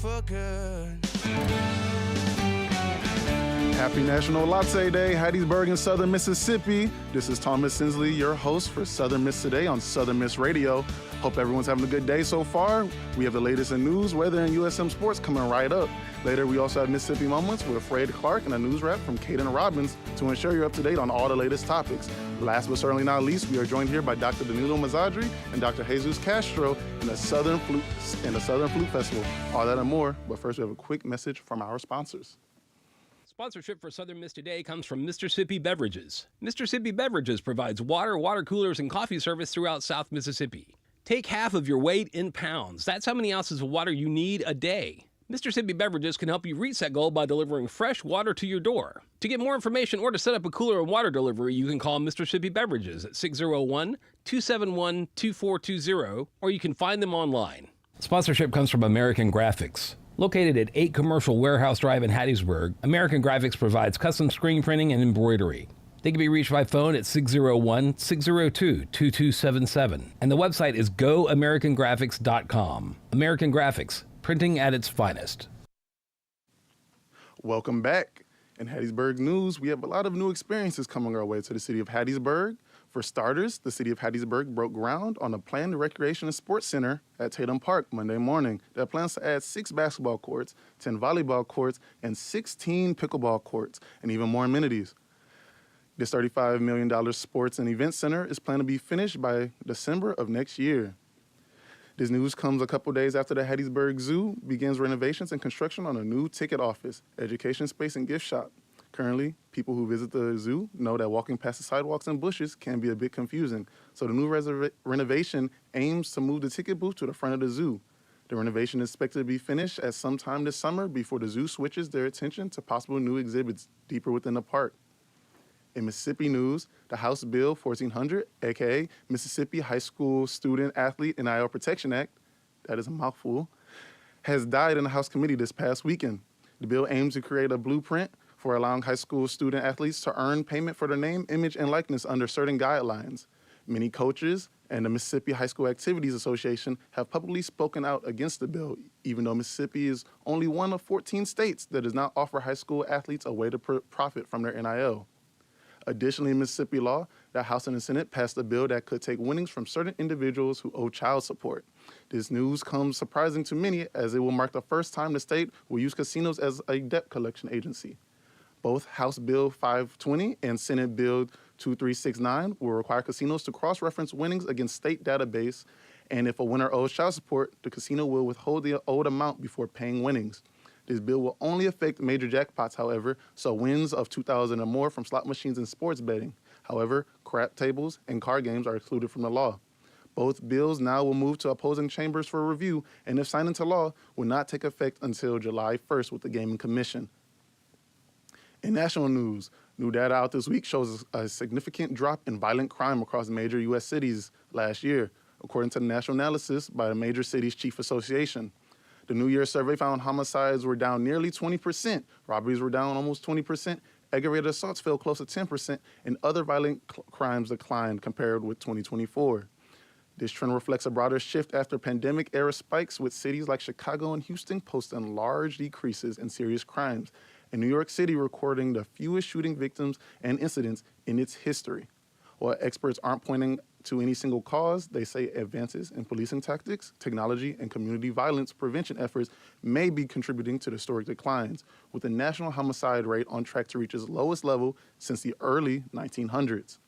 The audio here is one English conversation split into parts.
for good. Happy National Latte Day, Hattiesburg and Southern Mississippi. This is Thomas Sinsley, your host for Southern Miss Today on Southern Miss Radio. Hope everyone's having a good day so far. We have the latest in news, weather, and USM sports coming right up. Later, we also have Mississippi Moments with Fred Clark and a news wrap from Kaden Robbins to ensure you're up to date on all the latest topics. Last but certainly not least, we are joined here by Dr. Danilo Mezzadri and Dr. Jesus Castro in the Southern Flute Festival. All that and more, but first we have a quick message from our sponsors. Sponsorship for Southern Miss Today comes from Mississippi Beverages. Mississippi Beverages provides water, water coolers, and coffee service throughout South Mississippi. Take half of your weight in pounds. That's how many ounces of water you need a day. Mississippi Beverages can help you reach that goal by delivering fresh water to your door. To get more information or to set up a cooler and water delivery, you can call Mississippi Beverages at 601-271-2420, or you can find them online. Sponsorship comes from American Graphics. Located at 8 Commercial Warehouse Drive in Hattiesburg, American Graphics provides custom screen printing and embroidery. They can be reached by phone at 601-602-2277. And the website is goamericangraphics.com. American Graphics, printing at its finest. Welcome back. In Hattiesburg news, we have a lot of new experiences coming our way to the city of Hattiesburg. For starters, the city of Hattiesburg broke ground on a planned recreation and sports center at Tatum Park Monday morning that plans to add 6 basketball courts, 10 volleyball courts, and 16 pickleball courts, and even more amenities. This $35 million sports and event center is planned to be finished by December of next year. This news comes a couple days after the Hattiesburg Zoo begins renovations and construction on a new ticket office, education space, and gift shop. Currently, people who visit the zoo know that walking past the sidewalks and bushes can be a bit confusing, so the new renovation aims to move the ticket booth to the front of the zoo. The renovation is expected to be finished at some time this summer before the zoo switches their attention to possible new exhibits deeper within the park. In Mississippi news, the House Bill 1400, aka Mississippi High School Student Athlete NIL Protection Act, that is a mouthful, has died in the House committee this past weekend. The bill aims to create a blueprint for allowing high school student athletes to earn payment for their name, image, and likeness under certain guidelines. Many coaches and the Mississippi High School Activities Association have publicly spoken out against the bill, even though Mississippi is only one of 14 states that does not offer high school athletes a way to profit from their NIL. Additionally, in Mississippi law, the House and the Senate passed a bill that could take winnings from certain individuals who owe child support. This news comes surprising to many, as it will mark the first time the state will use casinos as a debt collection agency. Both House Bill 520 and Senate Bill 2369 will require casinos to cross-reference winnings against state database, and if a winner owes child support, the casino will withhold the owed amount before paying winnings. This bill will only affect major jackpots, however, so wins of $2,000 or more from slot machines and sports betting. However, crap tables and card games are excluded from the law. Both bills now will move to opposing chambers for review, and if signed into law, will not take effect until July 1st with the Gaming Commission. In national news, new data out this week shows a significant drop in violent crime across major U.S. cities last year, according to the national analysis by the Major Cities Chief Association. The New Year survey found homicides were down nearly 20%, robberies were down almost 20%, aggravated assaults fell close to 10%, and other violent crimes declined compared with 2024. This trend reflects a broader shift after pandemic-era spikes, with cities like Chicago and Houston posting large decreases in serious crimes, and New York City recording the fewest shooting victims and incidents in its history. While experts aren't pointing to any single cause, they say advances in policing tactics, technology, and community violence prevention efforts may be contributing to the historic declines, with the national homicide rate on track to reach its lowest level since the early 1900s.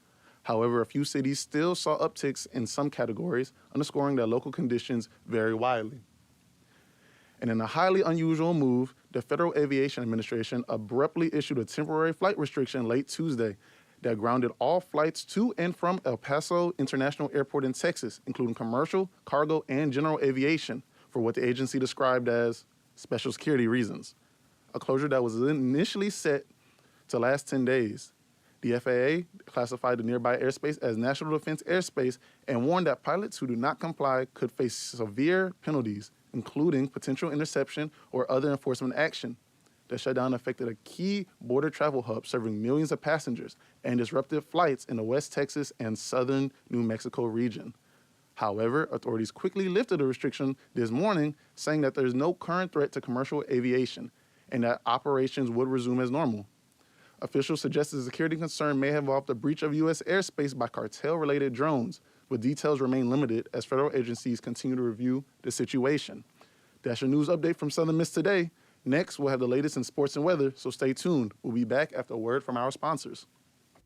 However, a few cities still saw upticks in some categories, underscoring that local conditions vary widely. And in a highly unusual move, the Federal Aviation Administration abruptly issued a temporary flight restriction late Tuesday that grounded all flights to and from El Paso International Airport in Texas, including commercial, cargo, and general aviation, for what the agency described as special security reasons, a closure that was initially set to last 10 days. The FAA classified the nearby airspace as national defense airspace and warned that pilots who do not comply could face severe penalties, including potential interception or other enforcement action. The shutdown affected a key border travel hub serving millions of passengers and disrupted flights in the West Texas and southern New Mexico region. However, authorities quickly lifted the restriction this morning, saying that there's no current threat to commercial aviation and that operations would resume as normal. Officials suggest the security concern may have involved a breach of U.S. airspace by cartel-related drones, but details remain limited as federal agencies continue to review the situation. That's your news update from Southern Miss today. Next, we'll have the latest in sports and weather, so stay tuned. We'll be back after a word from our sponsors.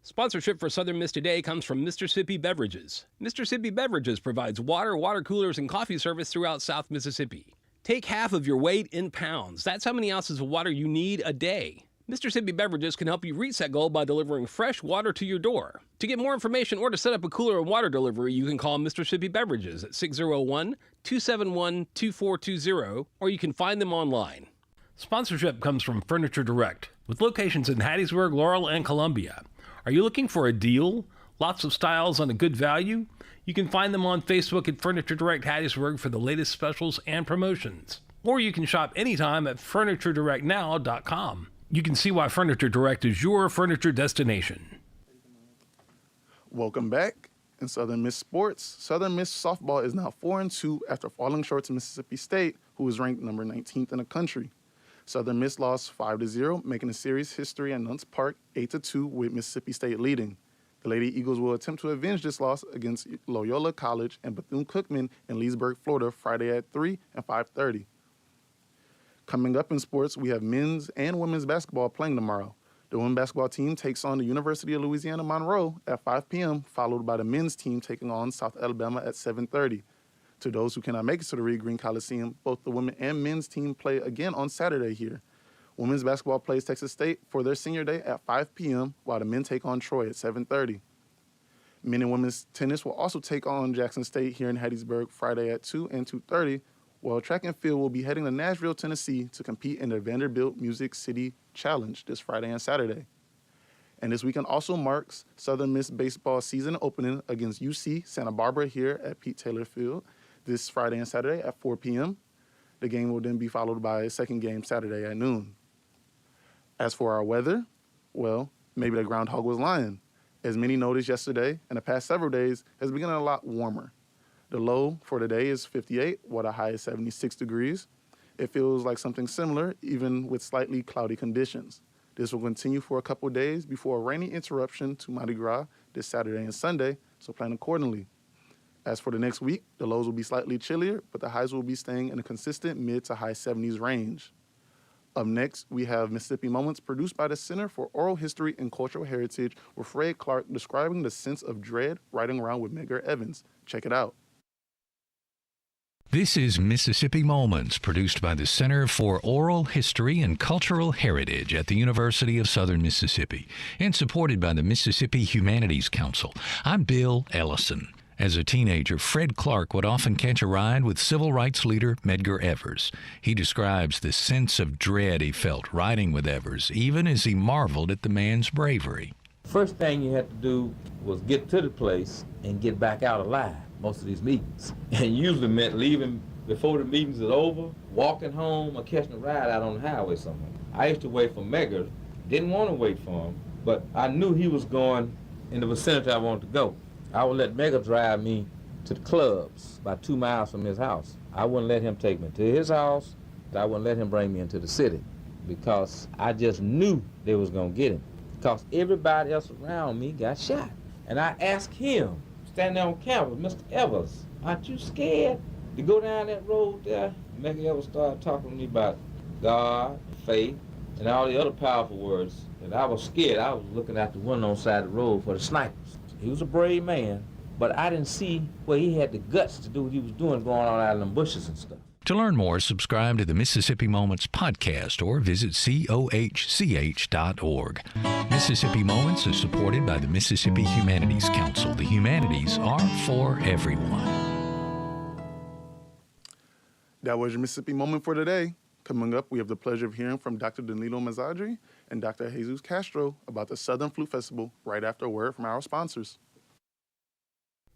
Sponsorship for Southern Miss Today comes from Mississippi Beverages. Mississippi Beverages provides water, water coolers, and coffee service throughout South Mississippi. Take half of your weight in pounds. That's how many ounces of water you need a day. Mississippi Beverages can help you reach that goal by delivering fresh water to your door. To get more information or to set up a cooler and water delivery, you can call Mississippi Beverages at 601-271-2420, or you can find them online. Sponsorship comes from Furniture Direct, with locations in Hattiesburg, Laurel, and Columbia. Are you looking for a deal? Lots of styles on a good value? You can find them on Facebook at Furniture Direct Hattiesburg for the latest specials and promotions. Or you can shop anytime at FurnitureDirectNow.com. You can see why Furniture Direct is your furniture destination. Welcome back. In Southern Miss sports, Southern Miss softball is now 4-2 after falling short to Mississippi State, who is ranked number 19th in the country. Southern Miss lost 5-0, making the series history at Nunts Park 8-2 with Mississippi State leading. The Lady Eagles will attempt to avenge this loss against Loyola College and Bethune-Cookman in Leesburg, Florida, Friday at 3 and 5:30. Coming up in sports, we have men's and women's basketball playing tomorrow. The women's basketball team takes on the University of Louisiana Monroe at 5 p.m., followed by the men's team taking on South Alabama at 7:30. To those who cannot make it to the Reed Green Coliseum, both the women and men's team play again on Saturday here. Women's basketball plays Texas State for their senior day at 5 p.m., while the men take on Troy at 7:30. Men and women's tennis will also take on Jackson State here in Hattiesburg Friday at 2 and 2:30, while track and field will be heading to Nashville, Tennessee to compete in the Vanderbilt Music City Challenge this Friday and Saturday. And this weekend also marks Southern Miss baseball season opening against UC Santa Barbara here at Pete Taylor Field this Friday and Saturday at 4 p.m. The game will then be followed by a second game Saturday at noon. As for our weather, well, maybe the groundhog was lying. As many noticed yesterday and the past several days has been a lot warmer. The low for the day is 58, while the high is 76 degrees. It feels like something similar, even with slightly cloudy conditions. This will continue for a couple days before a rainy interruption to Mardi Gras this Saturday and Sunday, so plan accordingly. As for the next week, the lows will be slightly chillier, but the highs will be staying in a consistent mid to high 70s range. Up next, we have Mississippi Moments produced by the Center for Oral History and Cultural Heritage with Fred Clark describing the sense of dread riding around with Medgar Evers. Check it out. This is Mississippi Moments, produced by the Center for Oral History and Cultural Heritage at the University of Southern Mississippi and supported by the Mississippi Humanities Council. I'm Bill Ellison. As a teenager, Fred Clark would often catch a ride with civil rights leader Medgar Evers. He describes the sense of dread he felt riding with Evers, even as he marveled at the man's bravery. First thing you had to do was get to the place and get back out alive, most of these meetings. And usually meant leaving before the meetings is over, walking home, or catching a ride out on the highway somewhere. I used to wait for Medgar, didn't want to wait for him, but I knew he was going in the vicinity I wanted to go. I would let Medgar drive me to the clubs about 2 miles from his house. I wouldn't let him take me to his house. I wouldn't let him bring me into the city because I just knew they was going to get him because everybody else around me got shot. And I asked him, standing there on campus, Mr. Evers, aren't you scared to go down that road there? Medgar Evers started talking to me about God, faith, and all the other powerful words. And I was scared. I was looking out the window on the side of the road for the snipers. He was a brave man, but I didn't see where he had the guts to do what he was doing going on out in them bushes and stuff. To learn more, subscribe to the Mississippi Moments podcast or visit cohch.org. Mississippi Moments is supported by the Mississippi Humanities Council. The humanities are for everyone. That was your Mississippi Moment for today. Coming up, we have the pleasure of hearing from Dr. Danilo Mezzadri and Dr. Jesus Castro about the Southern Flute Festival right after a word from our sponsors.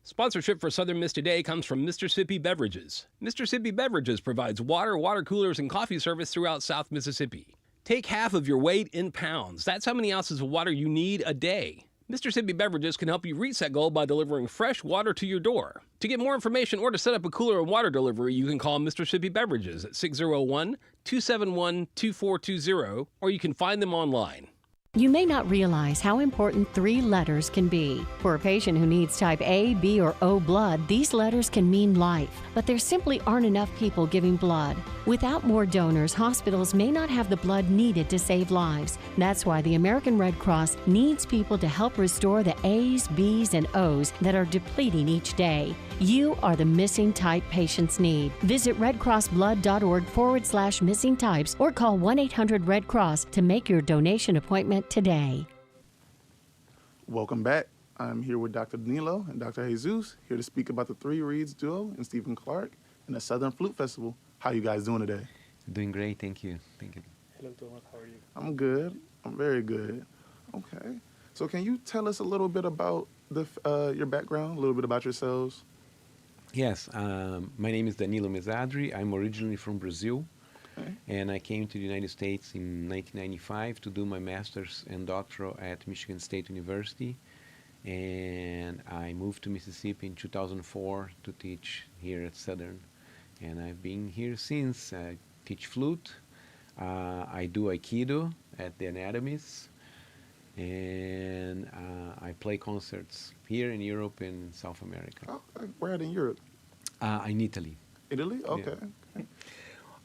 Sponsorship for Southern Miss Today comes from Mississippi Beverages. Mississippi Beverages provides water, water coolers, and coffee service throughout South Mississippi. Take half of your weight in pounds. That's how many ounces of water you need a day. Mississippi Beverages can help you reach that goal by delivering fresh water to your door. To get more information or to set up a cooler and water delivery, you can call Mississippi Beverages at 601-271-2420, or you can find them online. You may not realize how important 3 letters can be. For a patient who needs type A, B, or O blood, these letters can mean life, but there simply aren't enough people giving blood. Without more donors, hospitals may not have the blood needed to save lives. That's why the American Red Cross needs people to help restore the A's, B's, and O's that are depleting each day. You are the missing type patients need. Visit redcrossblood.org/missing types or call 1-800-RED-CROSS to make your donation appointment today. Welcome back. I'm here with Dr. Danilo and Dr. Jesus, here to speak about the Three Reeds duo and Stephen Clark and the Southern Flute Festival. How you guys doing today? Doing great, thank you. Thank you. Hello, Thomas. How are you? I'm good. I'm very good. Okay. So can you tell us a little bit about your background, a little bit about yourselves? Yes, my name is Danilo Mezzadri. I'm originally from Brazil, and I came to the United States in 1995 to do my master's and doctoral at Michigan State University, and I moved to Mississippi in 2004 to teach here at Southern, and I've been here since. I teach flute, I do Aikido at the Anatomies, and I play concerts here in Europe and South America. Oh, where in Europe? In Italy. Italy? Okay.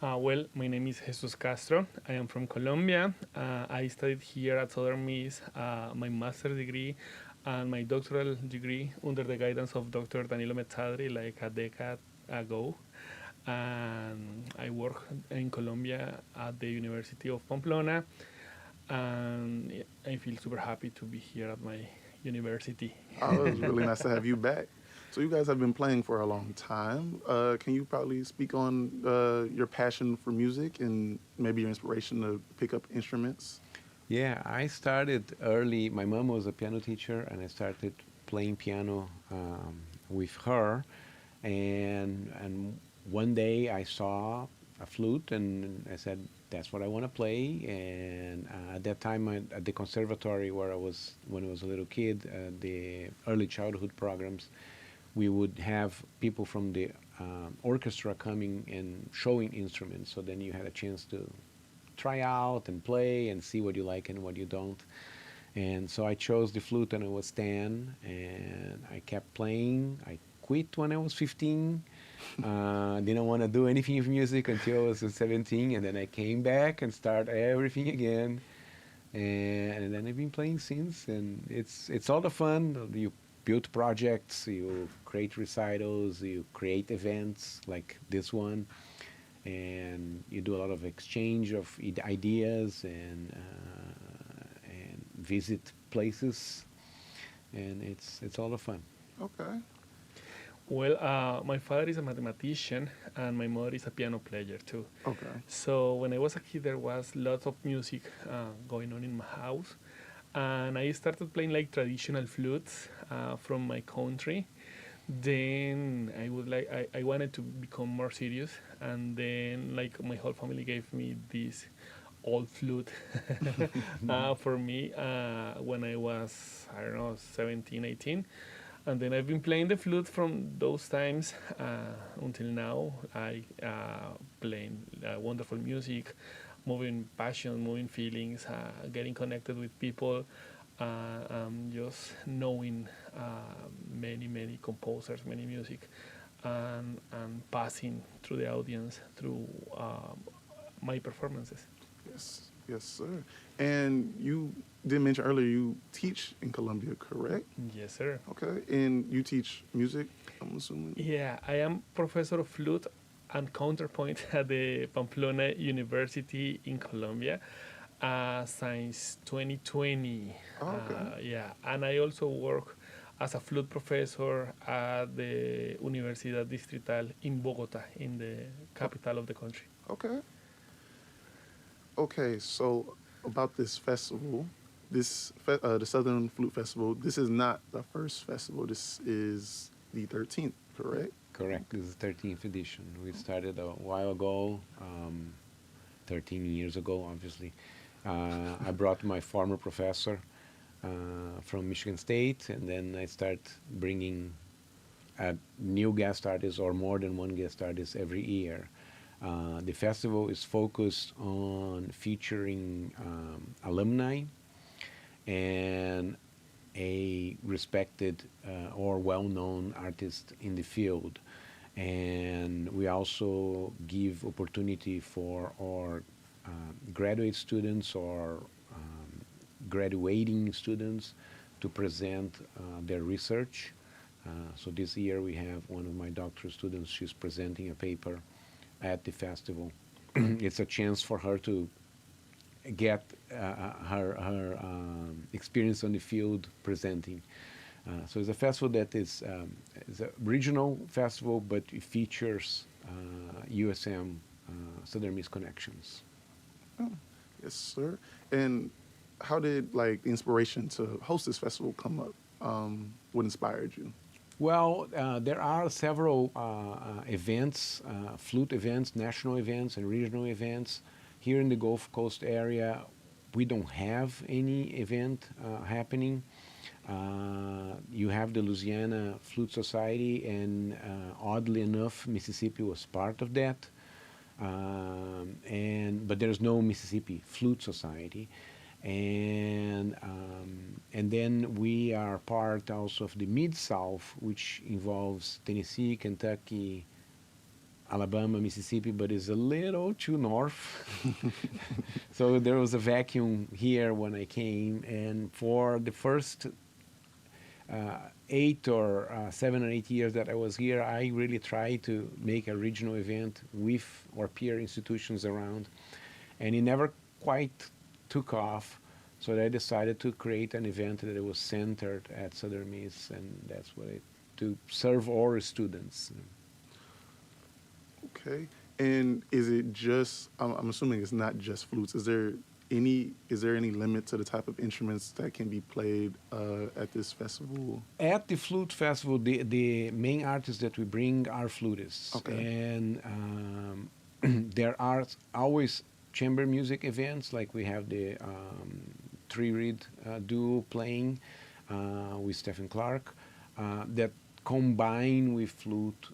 Well, my name is Jesus Castro. I am from Colombia. I studied here at Southern Miss my master's degree and my doctoral degree under the guidance of Dr. Danilo Mezzadri like a decade ago. And I work in Colombia at the University of Pamplona. And I feel super happy to be here at my university. Oh, it was really nice to have you back. So you guys have been playing for a long time. Can you probably speak on your passion for music and maybe your inspiration to pick up instruments? Yeah, I started early. My mom was a piano teacher, and I started playing piano with her. And one day I saw a flute, and I said, that's what I want to play. And at that time, at the conservatory where I was when I was a little kid, the early childhood programs, we would have people from the orchestra coming and showing instruments. So then you had a chance to try out and play and see what you like and what you don't. And so I chose the flute and I was 10, and I kept playing. I quit when I was 15. Didn't want to do anything with music until I was 17, and then I came back and started everything again. And then I've been playing since, and it's all the fun. You build projects, you create recitals, you create events like this one, and you do a lot of exchange of ideas and visit places, and it's all the fun. Okay. Well, my father is a mathematician and my mother is a piano player too. Okay. So when I was a kid, there was lots of music going on in my house. And I started playing like traditional flutes from my country. Then I wanted to become more serious, and then like my whole family gave me this old flute for me when I was, I don't know, 17, 18. And then I've been playing the flute from those times until now. I playing wonderful music, moving passion, moving feelings, getting connected with people, just knowing many composers, many music, and passing through the audience through my performances. Yes, sir. And you did mention earlier you teach in Colombia, correct? Yes, sir. Okay. And you teach music, I'm assuming? Yeah, I am professor of flute and counterpoint at the Pamplona University in Colombia since 2020. Oh, okay. Yeah, and I also work as a flute professor at the Universidad Distrital in Bogota, in the capital of the country. Okay. Okay, so about this festival, the Southern Flute Festival, this is not the first festival. This is the 13th, correct? Correct. This is the 13th edition. We started a while ago, 13 years ago, obviously. I brought my former professor, from Michigan State, and then I start bringing new guest artists or more than one guest artist every year. The festival is focused on featuring alumni and a respected or well-known artist in the field. And we also give opportunity for our graduate students or graduating students to present their research. So this year we have one of my doctoral students, she's presenting a paper at the festival. It's a chance for her to get her experience on the field presenting. So it's a festival that is a regional festival, but it features USM Southern Miss connections. Oh, yes, sir. And how did the inspiration to host this festival come up? What inspired you? Well, there are several events, flute events, national events, and regional events. Here in the Gulf Coast area, we don't have any event happening. You have the Louisiana Flute Society, and oddly enough, Mississippi was part of that. But there's no Mississippi Flute Society. And then we are part also of the Mid-South, which involves Tennessee, Kentucky, Alabama, Mississippi, but is a little too north. So there was a vacuum here when I came, and for the first 7 or 8 years that I was here, I really tried to make a regional event with our peer institutions around, and it never quite took off. So I decided to create an event that was centered at Southern Miss, and that's what to serve our students. Okay. And is it just? I'm assuming it's not just flutes. Is there any limit to the type of instruments that can be played at this festival? At the Flute Festival, the main artists that we bring are flutists. Okay. And there are always chamber music events, like we have the three-reed duo playing with Stephen Clark that combine with flute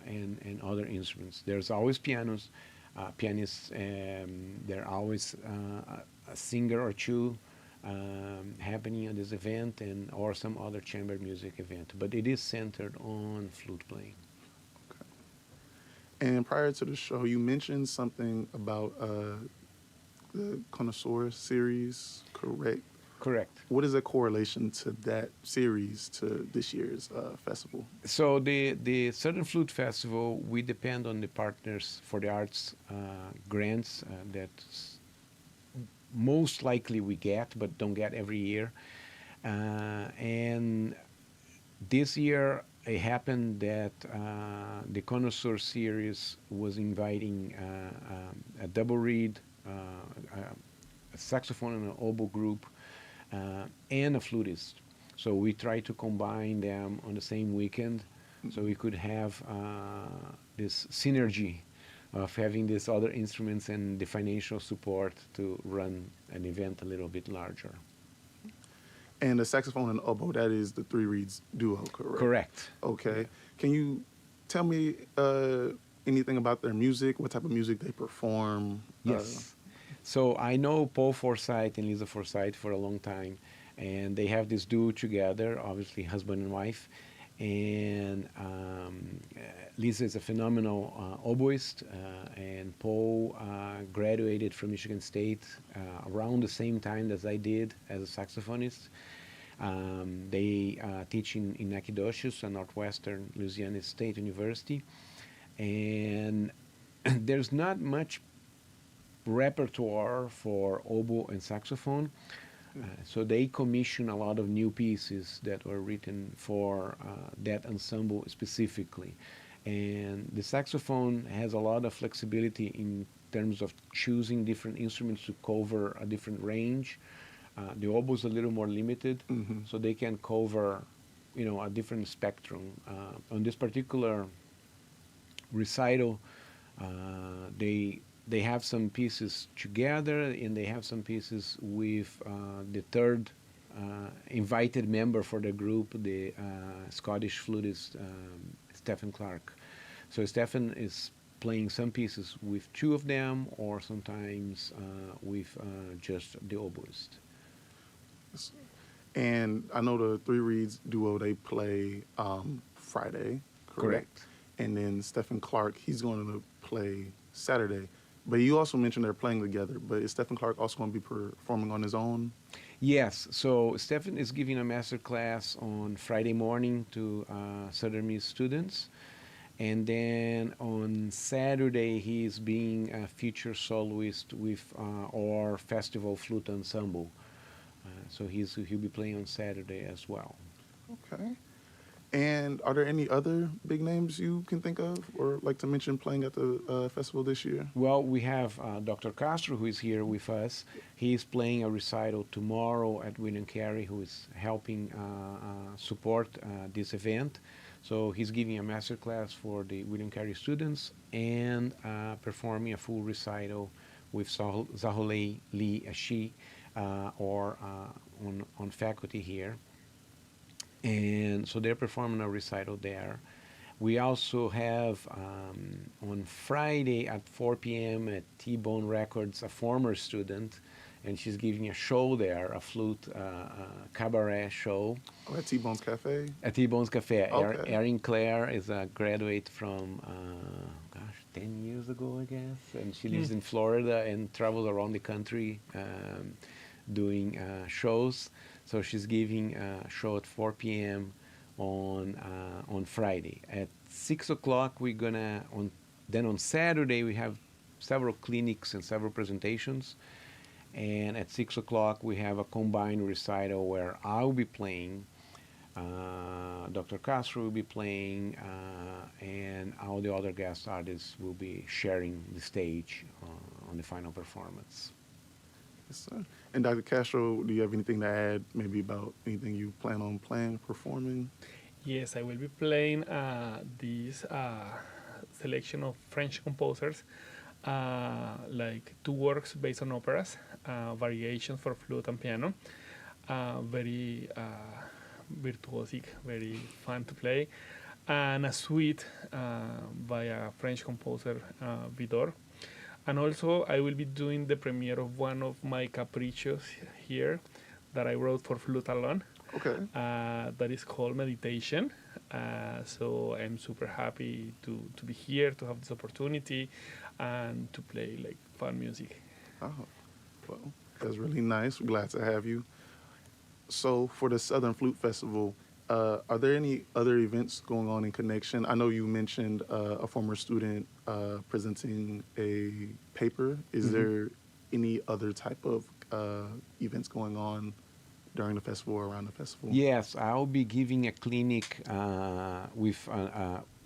and other instruments. There's always pianists, there are always a singer or two happening at this event, or some other chamber music event, but it is centered on flute playing. And prior to the show, you mentioned something about the Connoisseur series, correct? Correct. What is the correlation to that series to this year's festival? So the Southern Flute Festival, we depend on the Partners for the Arts grants that most likely we get, but don't get every year. And this year, it happened that the Connoisseur series was inviting a double reed, a saxophone and an oboe group, and a flutist. So we tried to combine them on the same weekend, so we could have this synergy of having these other instruments and the financial support to run an event a little bit larger. And the saxophone and oboe, that is the three reeds duo, correct? Correct. Okay. Yeah. Can you tell me anything about their music, what type of music they perform? Yes. So I know Paul Forsyth and Lisa Forsyth for a long time, and they have this duo together, obviously husband and wife. And Lisa is a phenomenal oboist, and Paul graduated from Michigan State around the same time as I did as a saxophonist. They teach in Nacogdoches, a Northwestern Louisiana State University, and there's not much repertoire for oboe and saxophone. So they commission a lot of new pieces that were written for that ensemble specifically. And the saxophone has a lot of flexibility in terms of choosing different instruments to cover a different range. The oboe is a little more limited, so they can cover, a different spectrum. On this particular recital, they have some pieces together, and they have some pieces with the third invited member for the group, the Scottish flutist Stephen Clark. So Stephen is playing some pieces with two of them, or sometimes with just the oboist. And I know the Three Reeds duo, they play Friday, correct? And then Stephen Clark, he's going to play Saturday. But you also mentioned they're playing together. But is Stephen Clark also going to be performing on his own? Yes. So Stephen is giving a master class on Friday morning to Southern Miss students. And then on Saturday, he is being a feature soloist with our festival flute ensemble. So he'll be playing on Saturday as well. Okay. And are there any other big names you can think of or like to mention playing at the festival this year? Well, we have Dr. Castro, who is here with us. He is playing a recital tomorrow at William Carey, who is helping support this event. So he's giving a master class for the William Carey students and performing a full recital with Zahole Lee Ashi on faculty here. And so they're performing a recital there. We also have on Friday at 4 p.m. at T-Bone Records, a former student, and she's giving a show there, a flute cabaret show. Oh, at T-Bone's Cafe? At T-Bone's Cafe. Okay. Erin Clare is a graduate from, 10 years ago, I guess. And she lives in Florida and travels around the country doing shows. So she's giving a show at 4 p.m. on Friday. At 6 o'clock, we're gonna then on Saturday we have several clinics and several presentations. And at 6 o'clock we have a combined recital where I'll be playing, Dr. Castro will be playing, and all the other guest artists will be sharing the stage on the final performance. Yes, sir. And Dr. Castro, do you have anything to add, maybe about anything you plan on playing, performing? Yes, I will be playing this selection of French composers, like two works based on operas, variations for flute and piano, very virtuosic, very fun to play, and a suite by a French composer, Vidor. And also, I will be doing the premiere of one of my capriccios here that I wrote for flute alone. Okay. That is called Meditation. So I'm super happy to be here, to have this opportunity, and to play like fun music. Oh, well, that's really nice. We're glad to have you. So for the Southern Flute Festival, are there any other events going on in connection? I know you mentioned a former student presenting a paper. Is there any other type of events going on during the festival or around the festival? Yes, I'll be giving a clinic with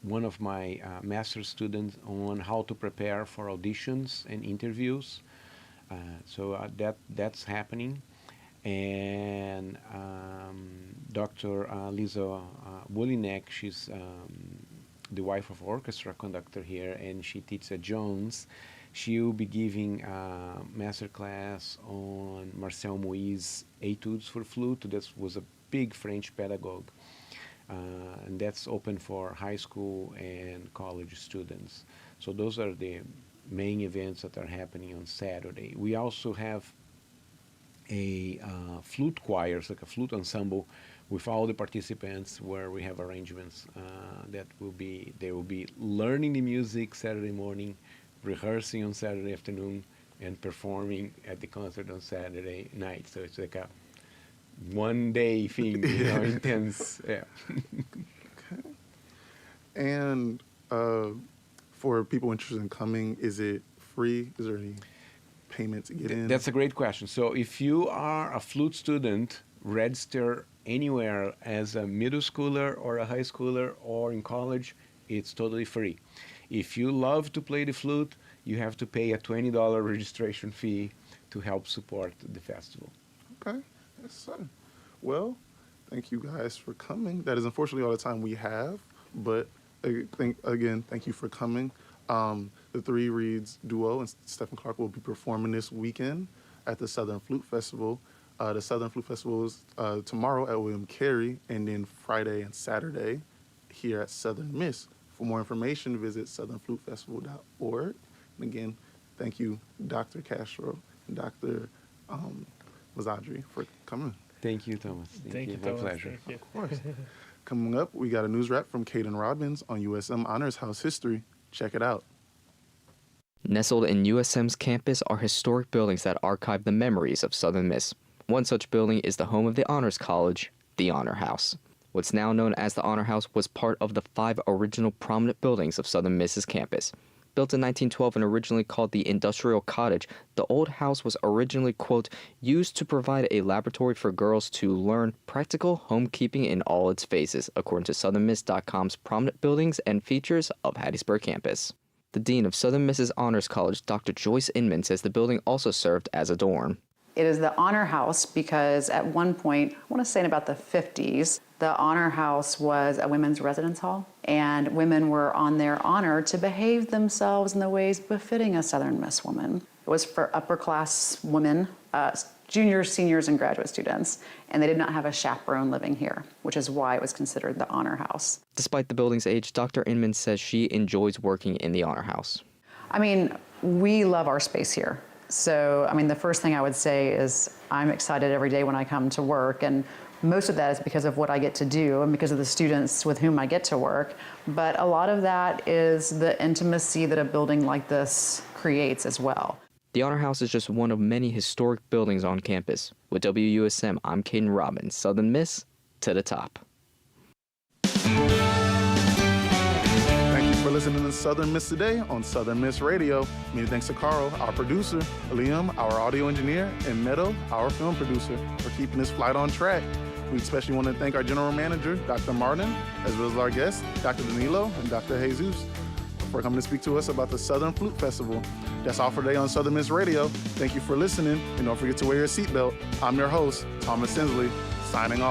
one of my master's students on how to prepare for auditions and interviews. So that's happening. And Dr. Lisa Wolinek, she's the wife of orchestra conductor here, and she teaches at Jones. She will be giving a master class on Marcel Moïse's Etudes for Flute. That was a big French pedagogue. And that's open for high school and college students. So those are the main events that are happening on Saturday. We also have a flute choir, like a flute ensemble, with all the participants, where we have arrangements that they will be learning the music Saturday morning, rehearsing on Saturday afternoon, and performing at the concert on Saturday night. So it's like a one-day thing, intense. Yeah. Okay. And for people interested in coming, is it free? Is there any payment to get in? That's a great question. So if you are a flute student, register anywhere as a middle schooler or a high schooler or in college, it's totally free. If you love to play the flute, you have to pay a $20 registration fee to help support the festival. Okay. Yes, sir. Well, thank you guys for coming. That is unfortunately all the time we have, but thank you for coming. The Three Reeds duo and Stephen Clark will be performing this weekend at the Southern Flute Festival. The Southern Flute Festival is tomorrow at William Carey, and then Friday and Saturday here at Southern Miss. For more information, visit southernflutefestival.org. And again, thank you, Dr. Castro and Dr. Mezzadri, for coming. Thank you, Thomas. Thank you, My Thomas. pleasure. Thank you. Of course. Coming up, we got a news wrap from Caden Robbins on USM Honors House History. Check it out. Nestled in USM's campus are historic buildings that archive the memories of Southern Miss. One such building is the home of the Honors College, the Honor House. What's now known as the Honor House was part of the 5 original prominent buildings of Southern Miss's campus. Built in 1912 and originally called the Industrial Cottage, the old house was originally, quote, used to provide a laboratory for girls to learn practical homekeeping in all its phases, according to SouthernMiss.com's prominent buildings and features of Hattiesburg campus. The dean of Southern Miss's Honors College, Dr. Joyce Inman, says the building also served as a dorm. It is the Honor House because at one point, I want to say in about the 50s, the Honor House was a women's residence hall, and women were on their honor to behave themselves in the ways befitting a Southern Miss woman. It was for upper class women, juniors, seniors, and graduate students, and they did not have a chaperone living here, which is why it was considered the Honor House. Despite the building's age, Dr. Inman says she enjoys working in the Honor House. I mean, we love our space here. So, I mean, the first thing I would say is I'm excited every day when I come to work, and most of that is because of what I get to do and because of the students with whom I get to work. But a lot of that is the intimacy that a building like this creates as well. The Honor House is just one of many historic buildings on campus. With WUSM, I'm Caden Robbins, Southern Miss to the top. Thank you for listening to Southern Miss Today on Southern Miss Radio. Many thanks to Carl, our producer, Liam, our audio engineer, and Neto, our film producer, for keeping this flight on track. We especially want to thank our general manager, Dr. Martin, as well as our guests, Dr. Danilo and Dr. Jesus, for coming to speak to us about the Southern Flute Festival. That's all for today on Southern Miss Radio. Thank you for listening, and don't forget to wear your seatbelt. I'm your host, Thomas Sensley, signing off.